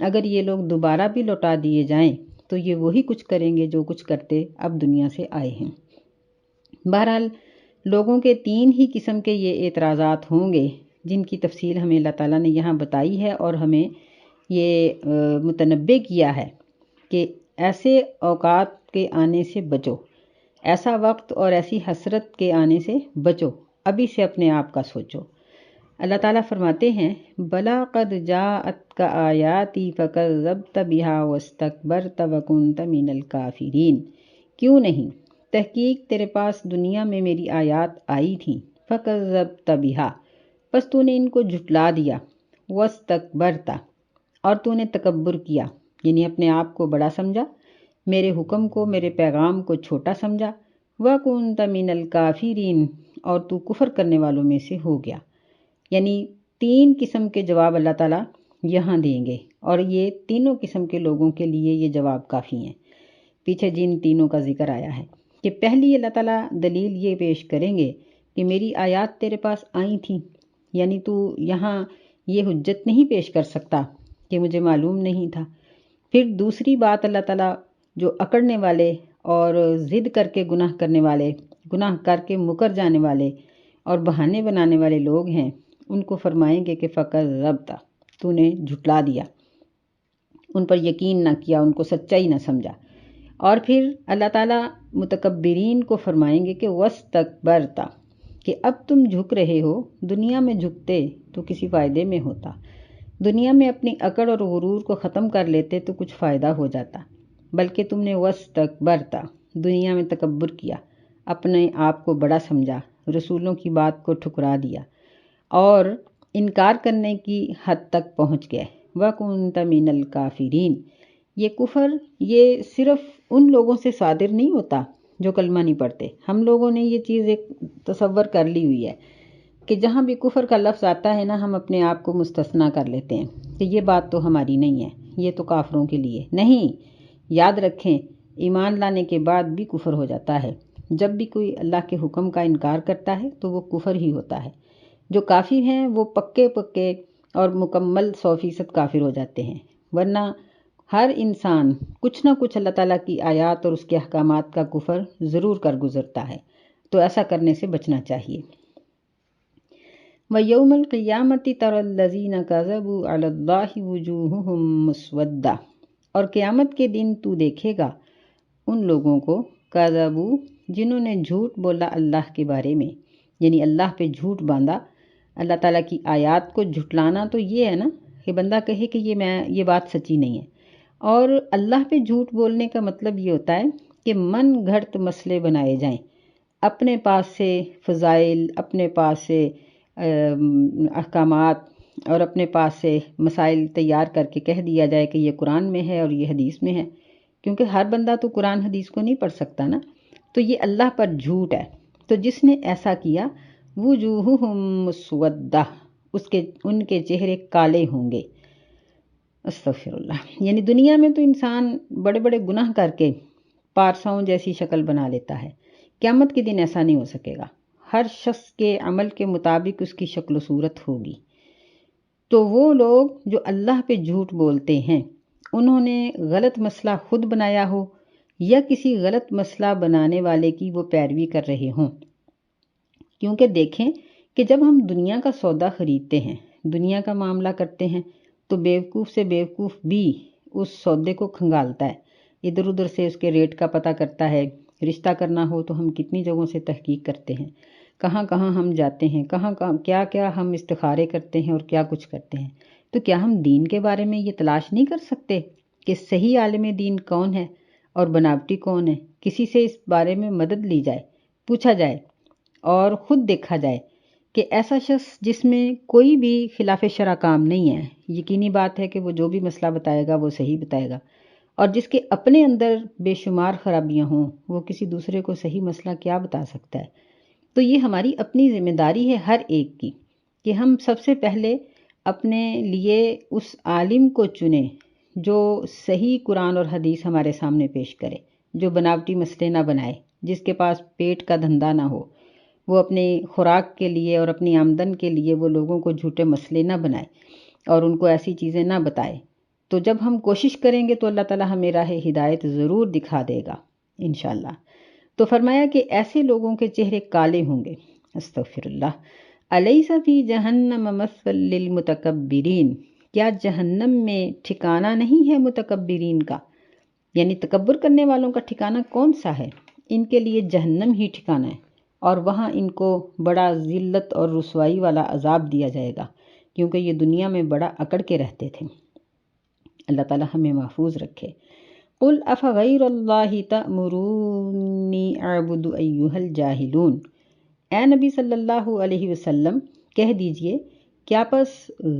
اگر یہ لوگ دوبارہ بھی لوٹا دیے جائیں تو یہ وہی کچھ کریں گے جو کچھ کرتے اب دنیا سے آئے ہیں۔ بہرحال لوگوں کے 3 ہی قسم کے یہ اعتراضات ہوں گے جن کی تفصیل ہمیں اللہ تعالیٰ نے یہاں بتائی ہے، اور ہمیں یہ متنبع کیا ہے کہ ایسے اوقات کے آنے سے بچو، ایسا وقت اور ایسی حسرت کے آنے سے بچو، ابھی سے اپنے آپ کا سوچو۔ اللہ تعالیٰ فرماتے ہیں بلا قد جاءتک آیاتی فکذبت بہا واستکبرت وکنت من الکافرین، کیوں نہیں، تحقیق تیرے پاس دنیا میں میری آیات آئی تھیں، فکذبت بہا، پس تو نے ان کو جھٹلا دیا، واستکبرت، اور تو نے تکبر کیا، یعنی اپنے آپ کو بڑا سمجھا، میرے حکم کو، میرے پیغام کو چھوٹا سمجھا، وَكُنْتَ مِنَ الْكَافِرِينَ، اور تو کفر کرنے والوں میں سے ہو گیا۔ یعنی 3 قسم کے جواب اللہ تعالیٰ یہاں دیں گے، اور یہ تینوں قسم کے لوگوں کے لیے یہ جواب کافی ہیں۔ پیچھے جن تینوں کا ذکر آیا ہے کہ پہلی اللہ تعالیٰ دلیل یہ پیش کریں گے کہ میری آیات تیرے پاس آئی تھیں، یعنی تو یہاں یہ حجت نہیں پیش کر سکتا کہ مجھے معلوم نہیں تھا۔ پھر دوسری بات اللہ تعالیٰ جو اکڑنے والے اور ضد کر کے گناہ کرنے والے، گناہ کر کے مکر جانے والے اور بہانے بنانے والے لوگ ہیں، ان کو فرمائیں گے کہ فکذبت، تو نے جھٹلا دیا، ان پر یقین نہ کیا، ان کو سچائی نہ سمجھا۔ اور پھر اللہ تعالیٰ متکبرین کو فرمائیں گے کہ واستکبرت، کہ اب تم جھک رہے ہو، دنیا میں جھکتے تو کسی فائدے میں ہوتا، دنیا میں اپنی اکڑ اور غرور کو ختم کر لیتے تو کچھ فائدہ ہو جاتا، بلکہ تم نے واستکبرت، دنیا میں تکبر کیا، اپنے آپ کو بڑا سمجھا، رسولوں کی بات کو ٹھکرا دیا اور انکار کرنے کی حد تک پہنچ گئے۔ وَكُنْتَ مِنَ الْكَافِرِينَ، یہ کفر یہ صرف ان لوگوں سے صادر نہیں ہوتا جو کلمہ نہیں پڑھتے۔ ہم لوگوں نے یہ چیز ایک تصور کر لی ہوئی ہے کہ جہاں بھی کفر کا لفظ آتا ہے نا، ہم اپنے آپ کو مستثنیٰ کر لیتے ہیں کہ یہ بات تو ہماری نہیں ہے، یہ تو کافروں کے لیے نہیں۔ یاد رکھیں، ایمان لانے کے بعد بھی کفر ہو جاتا ہے۔ جب بھی کوئی اللہ کے حکم کا انکار کرتا ہے تو وہ کفر ہی ہوتا ہے۔ جو کافر ہیں وہ پکے اور مکمل 100% کافر ہو جاتے ہیں، ورنہ ہر انسان کچھ نہ کچھ اللہ تعالیٰ کی آیات اور اس کے احکامات کا کفر ضرور کر گزرتا ہے، تو ایسا کرنے سے بچنا چاہیے۔ وَيَوْمَ الْقِيَامَةِ تَرَى الَّذِينَ كَذَبُوا عَلَى اللَّهِ وُجُوهُهُمْ مُسْوَدَّةٌ، اور قیامت کے دن تو دیکھے گا ان لوگوں کو كَذَبُوا جنہوں نے جھوٹ بولا اللہ کے بارے میں، یعنی اللہ پہ جھوٹ باندھا۔ اللہ تعالیٰ کی آیات کو جھٹلانا تو یہ ہے نا کہ بندہ کہے کہ یہ بات سچی نہیں ہے، اور اللہ پہ جھوٹ بولنے کا مطلب یہ ہوتا ہے کہ من گھڑت مسئلے بنائے جائیں، اپنے پاس سے فضائل، اپنے پاس سے احکامات اور اپنے پاس سے مسائل تیار کر کے کہہ دیا جائے کہ یہ قرآن میں ہے اور یہ حدیث میں ہے، کیونکہ ہر بندہ تو قرآن حدیث کو نہیں پڑھ سکتا نا، تو یہ اللہ پر جھوٹ ہے۔ تو جس نے ایسا کیا وجوہہم مسودہ، ان کے چہرے کالے ہوں گے۔ استغفر اللہ، یعنی دنیا میں تو انسان بڑے بڑے گناہ کر کے پارساؤں جیسی شکل بنا لیتا ہے، قیامت کے دن ایسا نہیں ہو سکے گا، ہر شخص کے عمل کے مطابق اس کی شکل و صورت ہوگی۔ تو وہ لوگ جو اللہ پہ جھوٹ بولتے ہیں، انہوں نے غلط مسئلہ خود بنایا ہو یا کسی غلط مسئلہ بنانے والے کی وہ پیروی کر رہے ہوں۔ کیونکہ دیکھیں کہ جب ہم دنیا کا سودا خریدتے ہیں، دنیا کا معاملہ کرتے ہیں، تو بیوقوف سے بیوقوف بھی اس سودے کو کھنگالتا ہے، ادھر ادھر سے اس کے ریٹ کا پتہ کرتا ہے۔ رشتہ کرنا ہو تو ہم کتنی جگہوں سے تحقیق کرتے ہیں، کہاں کہاں ہم جاتے ہیں، کہاں کیا کیا ہم استخارے کرتے ہیں اور کیا کچھ کرتے ہیں۔ تو کیا ہم دین کے بارے میں یہ تلاش نہیں کر سکتے کہ صحیح عالم دین کون ہے اور بناوٹی کون ہے؟ کسی سے اس بارے میں مدد لی جائے، پوچھا جائے اور خود دیکھا جائے کہ ایسا شخص جس میں کوئی بھی خلاف شرع کام نہیں ہے، یقینی بات ہے کہ وہ جو بھی مسئلہ بتائے گا وہ صحیح بتائے گا، اور جس کے اپنے اندر بے شمار خرابیاں ہوں، وہ کسی دوسرے کو صحیح مسئلہ کیا بتا سکتا ہے؟ تو یہ ہماری اپنی ذمہ داری ہے ہر ایک کی کہ ہم سب سے پہلے اپنے لیے اس عالم کو چنیں جو صحیح قرآن اور حدیث ہمارے سامنے پیش کرے، جو بناوٹی مسئلے نہ بنائے، جس کے پاس پیٹ کا دھندا نہ ہو، وہ اپنی خوراک کے لیے اور اپنی آمدن کے لیے وہ لوگوں کو جھوٹے مسئلے نہ بنائے اور ان کو ایسی چیزیں نہ بتائے تو جب ہم کوشش کریں گے تو اللہ تعالیٰ ہمیں راہ ہدایت ضرور دکھا دے گا انشاءاللہ۔ تو فرمایا کہ ایسے لوگوں کے چہرے کالے ہوں گے، استغفر اللہ، الیس فی جہنم مثوی للمتکبرین، کیا جہنم میں ٹھکانہ نہیں ہے متکبرین کا، یعنی تکبر کرنے والوں کا ٹھکانہ کون سا ہے؟ ان کے لیے جہنم ہی ٹھکانہ ہے، اور وہاں ان کو بڑا ذلت اور رسوائی والا عذاب دیا جائے گا، کیونکہ یہ دنیا میں بڑا اکڑ کے رہتے تھے۔ اللہ تعالیٰ ہمیں محفوظ رکھے۔ قل افغیر اللہ تأمرونی اعبد ایہا الجاہلون، اے نبی صلی اللہ علیہ وسلم کہہ دیجئے کیا پس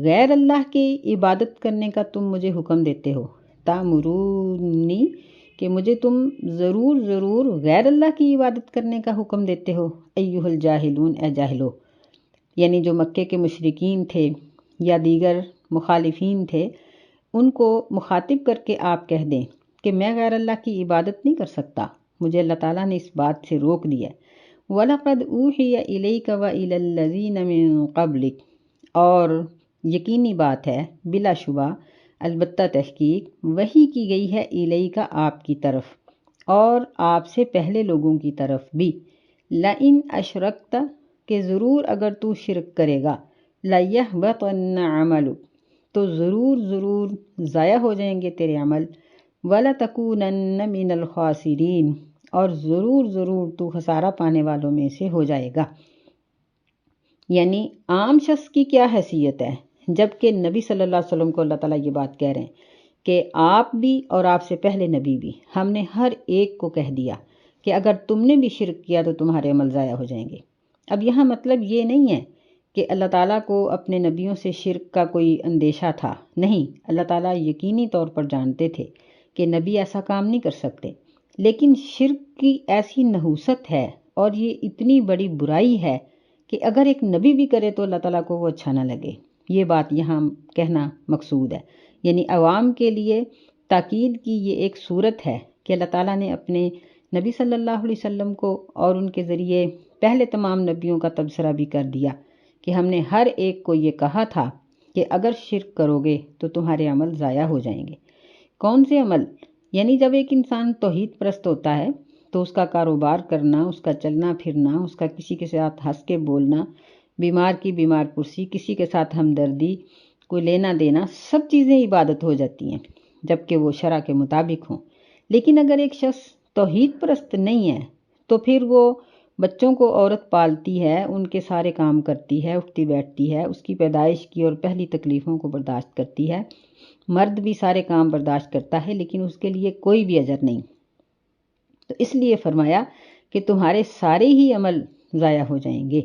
غیر اللہ کی عبادت کرنے کا تم مجھے حکم دیتے ہو؟ تأمرونی کہ مجھے تم ضرور غیر اللہ کی عبادت کرنے کا حکم دیتے ہو، ایہا الجاہلون اے جاہلو، یعنی جو مکے کے مشرکین تھے یا دیگر مخالفین تھے، ان کو مخاطب کر کے آپ کہہ دیں کہ میں غیر اللہ کی عبادت نہیں کر سکتا، مجھے اللہ تعالیٰ نے اس بات سے روک دیا۔ وَلَقَدْ أُوحِيَ إِلَيْكَ وَإِلَى الَّذِينَ مِن قَبْلِكَ، اور یقینی بات ہے، بلا شبہ، البتہ تحقیق، وحی کی گئی ہے الیک آپ کی طرف اور آپ سے پہلے لوگوں کی طرف بھی، لَإِنْ أَشْرَكْتَ کہ ضرور اگر تو شرک کرے گا، لَيَحْبَطَنَّ عَمَلُكَ تو ضرور ضائع ہو جائیں گے تیرے عمل، وَلَتَكُونَنَّ مِنَ الْخَاسِرِينَ اور ضرور تو خسارہ پانے والوں میں سے ہو جائے گا۔ یعنی عام شخص کی کیا حیثیت ہے، جبکہ نبی صلی اللہ علیہ وسلم کو اللہ تعالیٰ یہ بات کہہ رہے ہیں کہ آپ بھی اور آپ سے پہلے نبی بھی، ہم نے ہر ایک کو کہہ دیا کہ اگر تم نے بھی شرک کیا تو تمہارے عمل ضائع ہو جائیں گے۔ اب یہاں مطلب یہ نہیں ہے کہ اللہ تعالیٰ کو اپنے نبیوں سے شرک کا کوئی اندیشہ تھا، نہیں، اللہ تعالیٰ یقینی طور پر جانتے تھے کہ نبی ایسا کام نہیں کر سکتے، لیکن شرک کی ایسی نحوست ہے اور یہ اتنی بڑی برائی ہے کہ اگر ایک نبی بھی کرے تو اللہ تعالیٰ کو وہ اچھا نہ لگے، یہ بات یہاں کہنا مقصود ہے۔ یعنی عوام کے لیے تاکید کی یہ ایک صورت ہے کہ اللہ تعالیٰ نے اپنے نبی صلی اللہ علیہ وسلم کو اور ان کے ذریعے پہلے تمام نبیوں کا تبصرہ بھی کر دیا کہ ہم نے ہر ایک کو یہ کہا تھا کہ اگر شرک کرو گے تو تمہارے عمل ضائع ہو جائیں گے۔ کون سے عمل؟ یعنی جب ایک انسان توحید پرست ہوتا ہے تو اس کا کاروبار کرنا، اس کا چلنا پھرنا، اس کا کسی کے ساتھ ہنس کے بولنا، بیمار کی بیمار پرسی، کسی کے ساتھ ہمدردی، کوئی لینا دینا، سب چیزیں عبادت ہو جاتی ہیں جبکہ وہ شرع کے مطابق ہوں۔ لیکن اگر ایک شخص توحید پرست نہیں ہے تو پھر وہ بچوں کو عورت پالتی ہے، ان کے سارے کام کرتی ہے، اٹھتی بیٹھتی ہے، اس کی پیدائش کی اور پہلی تکلیفوں کو برداشت کرتی ہے، مرد بھی سارے کام برداشت کرتا ہے، لیکن اس کے لیے کوئی بھی اجر نہیں۔ تو اس لیے فرمایا کہ تمہارے سارے ہی عمل ضائع ہو جائیں گے۔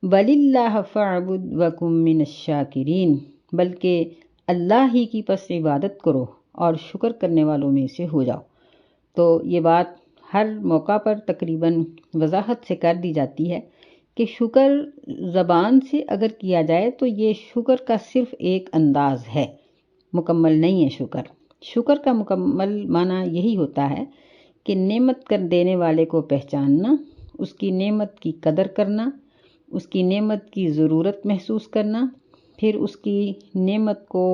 بَلِ اللَّهَ فَاعْبُدْ وَكُن مِّنَ الشَّاكِرِينَ بلکہ اللہ ہی کی پس عبادت کرو اور شکر کرنے والوں میں سے ہو جاؤ۔ تو یہ بات ہر موقع پر تقریباً وضاحت سے کر دی جاتی ہے کہ شکر زبان سے اگر کیا جائے تو یہ شکر کا صرف ایک انداز ہے، مکمل نہیں ہے شکر۔ شکر کا مکمل معنی یہی ہوتا ہے کہ نعمت کر دینے والے کو پہچاننا، اس کی نعمت کی قدر کرنا، اس کی نعمت کی ضرورت محسوس کرنا، پھر اس کی نعمت کو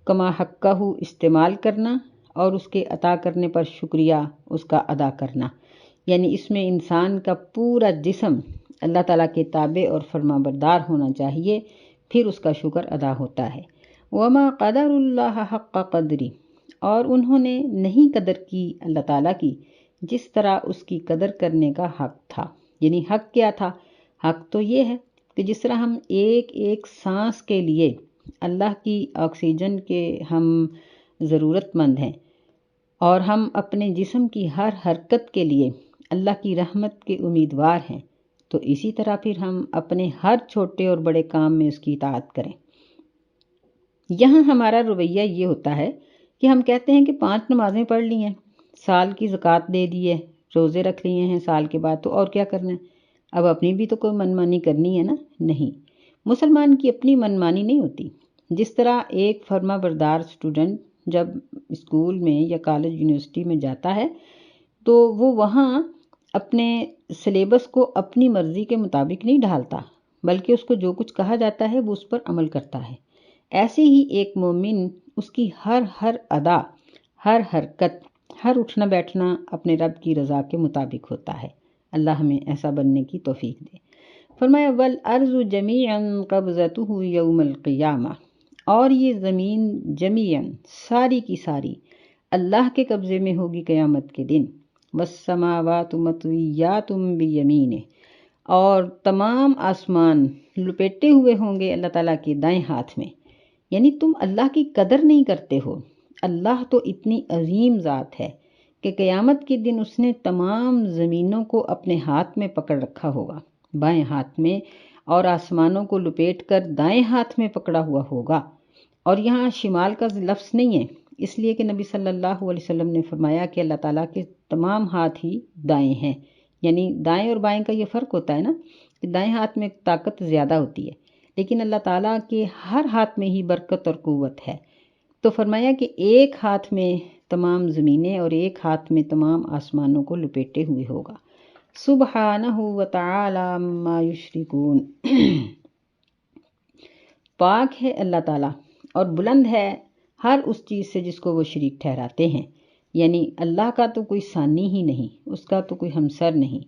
کما حقہ استعمال کرنا اور اس کے عطا کرنے پر شکریہ اس کا ادا کرنا۔ یعنی اس میں انسان کا پورا جسم اللہ تعالیٰ کے تابع اور فرما بردار ہونا چاہیے، پھر اس کا شکر ادا ہوتا ہے۔ وَمَا قَدَرُ اللَّهَ حَقَّ قَدْرِهِ اور انہوں نے نہیں قدر کی اللہ تعالیٰ کی جس طرح اس کی قدر کرنے کا حق تھا۔ یعنی حق کیا تھا؟ حق تو یہ ہے کہ جس طرح ہم ایک ایک سانس کے لیے اللہ کی آکسیجن کے ہم ضرورت مند ہیں اور ہم اپنے جسم کی ہر حرکت کے لیے اللہ کی رحمت کے امیدوار ہیں، تو اسی طرح پھر ہم اپنے ہر چھوٹے اور بڑے کام میں اس کی اطاعت کریں۔ یہاں ہمارا رویہ یہ ہوتا ہے کہ ہم کہتے ہیں کہ 5 نمازیں پڑھ لی ہیں، سال کی زکوٰۃ دے دی ہے، روزے رکھ لیے ہیں سال کے بعد، تو اور کیا کرنا ہے؟ اب اپنی بھی تو کوئی منمانی کرنی ہے نا؟ نہیں، مسلمان کی اپنی منمانی نہیں ہوتی۔ جس طرح ایک فرما بردار اسٹوڈنٹ جب اسکول میں یا کالج یونیورسٹی میں جاتا ہے تو وہ وہاں اپنے سلیبس کو اپنی مرضی کے مطابق نہیں ڈھالتا، بلکہ اس کو جو کچھ کہا جاتا ہے وہ اس پر عمل کرتا ہے۔ ایسے ہی ایک مومن اس کی ہر ادا، ہر حرکت، ہر اٹھنا بیٹھنا اپنے رب کی رضا کے مطابق ہوتا ہے۔ اللہ ہمیں ایسا بننے کی توفیق دے۔ فرمایا والارض جمیعا قبضتہ یوم القیامہ، اور یہ زمین جمیعاً ساری کی ساری اللہ کے قبضے میں ہوگی قیامت کے دن۔ والسماوات مطویات بیمینہ، اور تمام آسمان لپیٹے ہوئے ہوں گے اللہ تعالیٰ کے دائیں ہاتھ میں۔ یعنی تم اللہ کی قدر نہیں کرتے ہو۔ اللہ تو اتنی عظیم ذات ہے کہ قیامت کے دن اس نے تمام زمینوں کو اپنے ہاتھ میں پکڑ رکھا ہوگا، بائیں ہاتھ میں، اور آسمانوں کو لپیٹ کر دائیں ہاتھ میں پکڑا ہوا ہوگا۔ اور یہاں شمال کا لفظ نہیں ہے، اس لیے کہ نبی صلی اللہ علیہ وسلم نے فرمایا کہ اللہ تعالیٰ کے تمام ہاتھ ہی دائیں ہیں۔ یعنی دائیں اور بائیں کا یہ فرق ہوتا ہے نا، کہ دائیں ہاتھ میں طاقت زیادہ ہوتی ہے، لیکن اللہ تعالیٰ کے ہر ہاتھ میں ہی برکت اور قوت ہے۔ تو فرمایا کہ ایک ہاتھ میں تمام زمینیں اور ایک ہاتھ میں تمام آسمانوں کو لپیٹے ہوئے ہوگا۔ سبحانہ وتعالی عما یشرکون، پاک ہے اللہ تعالیٰ اور بلند ہے ہر اس چیز سے جس کو وہ شریک ٹھہراتے ہیں۔ یعنی اللہ کا تو کوئی ثانی ہی نہیں، اس کا تو کوئی ہمسر نہیں،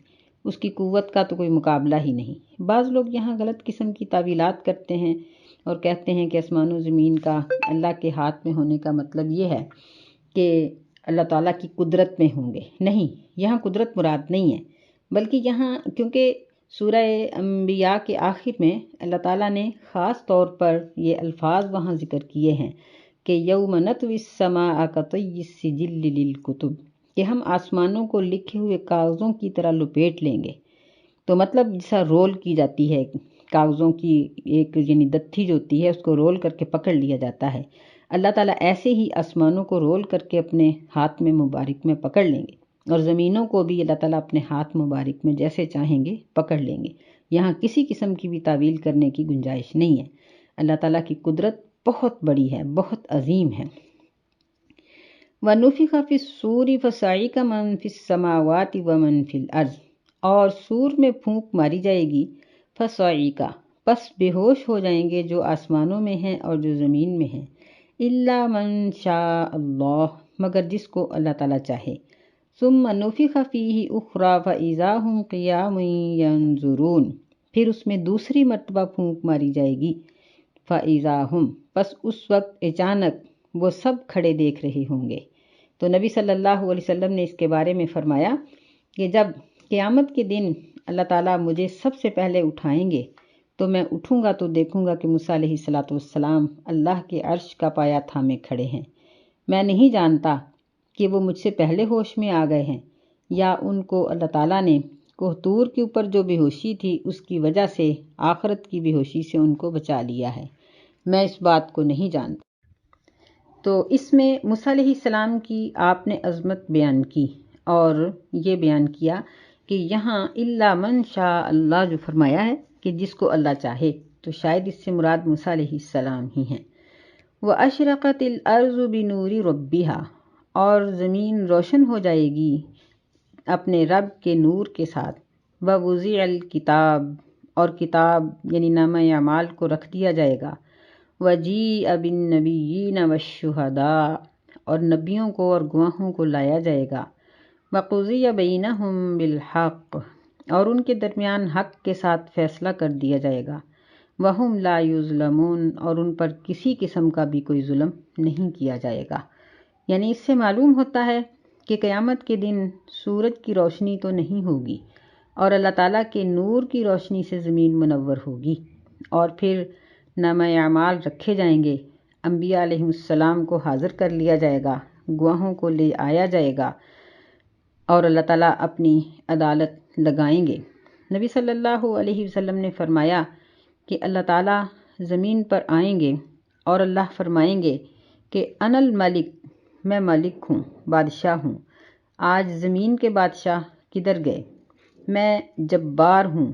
اس کی قوت کا تو کوئی مقابلہ ہی نہیں۔ بعض لوگ یہاں غلط قسم کی تعویلات کرتے ہیں اور کہتے ہیں کہ آسمان و زمین کا اللہ کے ہاتھ میں ہونے کا مطلب یہ ہے کہ اللہ تعالیٰ کی قدرت میں ہوں گے۔ نہیں، یہاں قدرت مراد نہیں ہے، بلکہ یہاں کیونکہ سورہ انبیاء کے آخر میں اللہ تعالیٰ نے خاص طور پر یہ الفاظ وہاں ذکر کیے ہیں کہ یوم نطوی السماء کطی السجل للکتب، کہ ہم آسمانوں کو لکھے ہوئے کاغذوں کی طرح لپیٹ لیں گے۔ تو مطلب جیسا رول کی جاتی ہے کاغذوں کی ایک یعنی دتھی جو ہوتی ہے، اس کو رول کر کے پکڑ لیا جاتا ہے، اللہ تعالیٰ ایسے ہی آسمانوں کو رول کر کے اپنے ہاتھ میں مبارک میں پکڑ لیں گے، اور زمینوں کو بھی اللہ تعالیٰ اپنے ہاتھ مبارک میں جیسے چاہیں گے پکڑ لیں گے۔ یہاں کسی قسم کی بھی تعویل کرنے کی گنجائش نہیں ہے۔ اللہ تعالیٰ کی قدرت بہت بڑی ہے، بہت عظیم ہے۔ وَنُفِخَ فِي الصُّورِ فَصَعِقَ مَن فِي السَّمَاوَاتِ وَمَن فِي الْأَرْضِ، اور سور میں پھونک ماری جائے گی، فَصَعِقَ، پس بے ہوش ہو جائیں گے جو آسمانوں میں ہیں اور جو زمین میں ہیں، إِلَّا مَن شَاءَ اللَّهُ، مگر جس کو اللہ تعالیٰ چاہے۔ ثُمَّ نُفِخَ فِيهِ أُخْرَىٰ فَإِذَا هُمْ قِيَامٌ يَنظُرُونَ، پھر اس میں دوسری مرتبہ پھونک ماری جائے گی، فَإِذَا هُمْ، پس اس وقت اچانک وہ سب کھڑے دیکھ رہے ہوں گے۔ تو نبی صلی اللہ علیہ وسلم نے اس کے بارے میں فرمایا کہ جب قیامت کے دن اللہ تعالیٰ مجھے سب سے پہلے اٹھائیں گے تو میں اٹھوں گا تو دیکھوں گا کہ موسیٰ علیہ السلام اللہ کے عرش کا پایا تھامے کھڑے ہیں۔ میں نہیں جانتا کہ وہ مجھ سے پہلے ہوش میں آ گئے ہیں یا ان کو اللہ تعالیٰ نے کوہ طور کے اوپر جو بے ہوشی تھی اس کی وجہ سے آخرت کی بے ہوشی سے ان کو بچا لیا ہے، میں اس بات کو نہیں جانتا۔ تو اس میں موسیٰ علیہ السلام کی آپ نے عظمت بیان کی اور یہ بیان کیا کہ یہاں الا من شاء اللہ جو فرمایا ہے کہ جس کو اللہ چاہے، تو شاید اس سے مراد موسیٰ علیہ السلام ہی ہیں۔ وَأَشْرَقَتِ الْأَرْضُ بِنُورِ رَبِّهَا، اور زمین روشن ہو جائے گی اپنے رب کے نور کے ساتھ۔ وَوُضِعَ الْكِتَابُ، اور کتاب یعنی نامہ اعمال کو رکھ دیا جائے گا۔ وَجِيءَ بِالنَّبِيِّينَ وَالشُّهَدَاءِ، اور نبیوں کو اور گواہوں کو لایا جائے گا۔ وَقُضِيَ بَيْنَهُم بِالْحَقِّ، اور ان کے درمیان حق کے ساتھ فیصلہ کر دیا جائے گا۔ وَهُمْ لَا يُظْلَمُونَ، اور ان پر کسی قسم کا بھی کوئی ظلم نہیں کیا جائے گا۔ یعنی اس سے معلوم ہوتا ہے کہ قیامت کے دن سورج کی روشنی تو نہیں ہوگی اور اللہ تعالیٰ کے نور کی روشنی سے زمین منور ہوگی، اور پھر نامہ اعمال رکھے جائیں گے، انبیاء علیہ السلام کو حاضر کر لیا جائے گا، گواہوں کو لے آیا جائے گا، اور اللہ تعالیٰ اپنی عدالت لگائیں گے۔ نبی صلی اللہ علیہ وسلم نے فرمایا کہ اللہ تعالیٰ زمین پر آئیں گے اور اللہ فرمائیں گے کہ انا الملک، میں ملک ہوں، بادشاہ ہوں، آج زمین کے بادشاہ کدھر گئے؟ میں جبار ہوں،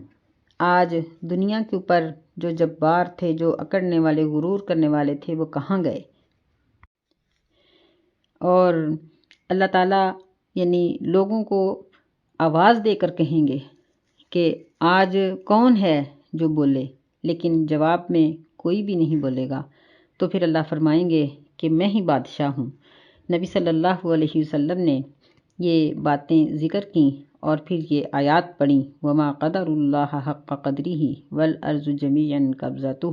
آج دنیا کے اوپر جو جبار تھے، جو اکڑنے والے، غرور کرنے والے تھے، وہ کہاں گئے؟ اور اللہ تعالیٰ یعنی لوگوں کو آواز دے کر کہیں گے کہ آج کون ہے جو بولے، لیکن جواب میں کوئی بھی نہیں بولے گا۔ تو پھر اللہ فرمائیں گے کہ میں ہی بادشاہ ہوں۔ نبی صلی اللہ علیہ وسلم نے یہ باتیں ذکر کیں اور پھر یہ آیات پڑھیں، وما قدر اللہ حق قدرہ والارض جمیعا قبضتہ۔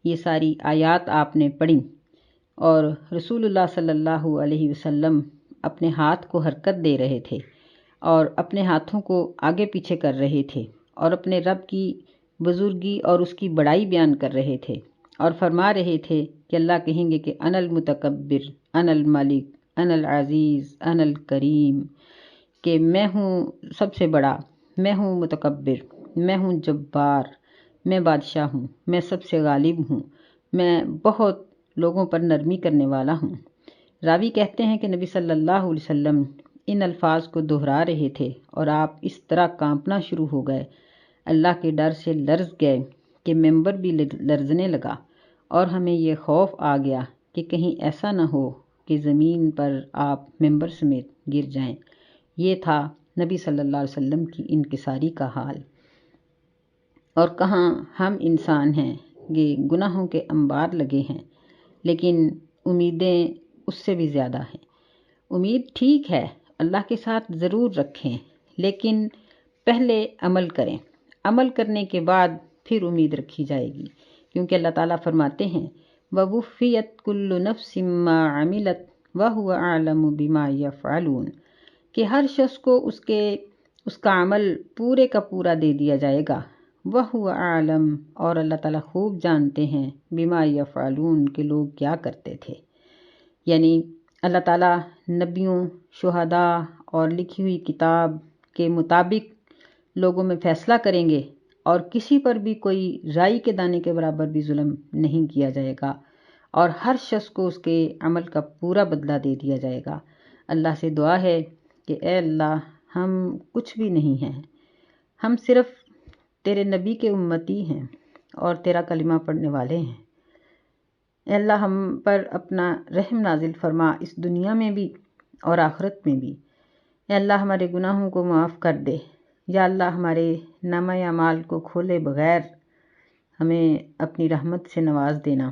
یہ ساری آیات آپ نے پڑھیں اور رسول اللہ صلی اللہ علیہ وسلم اپنے ہاتھ کو حرکت دے رہے تھے اور اپنے ہاتھوں کو آگے پیچھے کر رہے تھے اور اپنے رب کی بزرگی اور اس کی بڑائی بیان کر رہے تھے اور فرما رہے تھے کہ اللہ کہیں گے کہ انا المتکبر، انا الملک، انا العزیز، انا الکریم، کہ میں ہوں سب سے بڑا، میں ہوں متکبر، میں ہوں جبار، میں بادشاہ ہوں، میں سب سے غالب ہوں، میں بہت لوگوں پر نرمی کرنے والا ہوں۔ راوی کہتے ہیں کہ نبی صلی اللہ علیہ وسلم ان الفاظ کو دہرا رہے تھے اور آپ اس طرح کانپنا شروع ہو گئے، اللہ کے ڈر سے لرز گئے کہ ممبر بھی لرزنے لگا، اور ہمیں یہ خوف آ گیا کہ کہیں ایسا نہ ہو کہ زمین پر آپ ممبر سمیت گر جائیں۔ یہ تھا نبی صلی اللہ علیہ وسلم کی انکساری کا حال۔ اور کہاں ہم انسان ہیں، یہ گناہوں کے انبار لگے ہیں، لیکن امیدیں اس سے بھی زیادہ ہیں۔ امید ٹھیک ہے، اللہ کے ساتھ ضرور رکھیں، لیکن پہلے عمل کریں، عمل کرنے کے بعد پھر امید رکھی جائے گی، کیونکہ اللہ تعالیٰ فرماتے ہیں وَوُفِّيَتْ كُلُّ نَفْسٍ مَّا عَمِلَتْ وَهُوَ أَعْلَمُ بِمَا يَفْعَلُونَ، کہ ہر شخص کو اس کا عمل پورے کا پورا دے دیا جائے گا، وَهُوَ أَعْلَمُ، اور اللہ تعالیٰ خوب جانتے ہیں، بِمَا يَفْعَلُونَ، کہ لوگ کیا کرتے تھے۔ یعنی اللہ تعالیٰ نبیوں، شہداء اور لکھی ہوئی کتاب کے مطابق لوگوں میں فیصلہ کریں گے، اور کسی پر بھی کوئی رائی کے دانے کے برابر بھی ظلم نہیں کیا جائے گا، اور ہر شخص کو اس کے عمل کا پورا بدلہ دے دیا جائے گا۔ اللہ سے دعا ہے کہ اے اللہ، ہم کچھ بھی نہیں ہیں، ہم صرف تیرے نبی کے امتی ہیں اور تیرا کلمہ پڑھنے والے ہیں۔ اے اللہ، ہم پر اپنا رحم نازل فرما، اس دنیا میں بھی اور آخرت میں بھی۔ اے اللہ، ہمارے گناہوں کو معاف کر دے۔ یا اللہ، ہمارے نامہ اعمال کو کھولے بغیر ہمیں اپنی رحمت سے نواز دینا،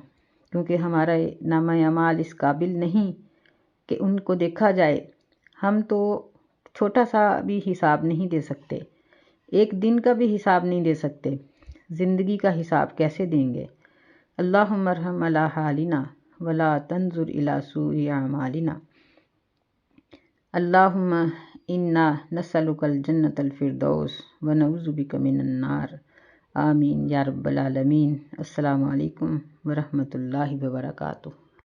کیونکہ ہمارا نامہ اعمال اس قابل نہیں کہ ان کو دیکھا جائے۔ ہم تو چھوٹا سا بھی حساب نہیں دے سکتے، ایک دن کا بھی حساب نہیں دے سکتے، زندگی کا حساب کیسے دیں گے؟ اللہم ارحم علی حالنا ولا تنظر الی سوء اعمالنا۔ اللہم انا نسألک الجنۃ الفردوس ونعوذ بک من النار۔ آمین یا رب العالمین۔ السلام علیکم ورحمۃ اللہ وبرکاتہ۔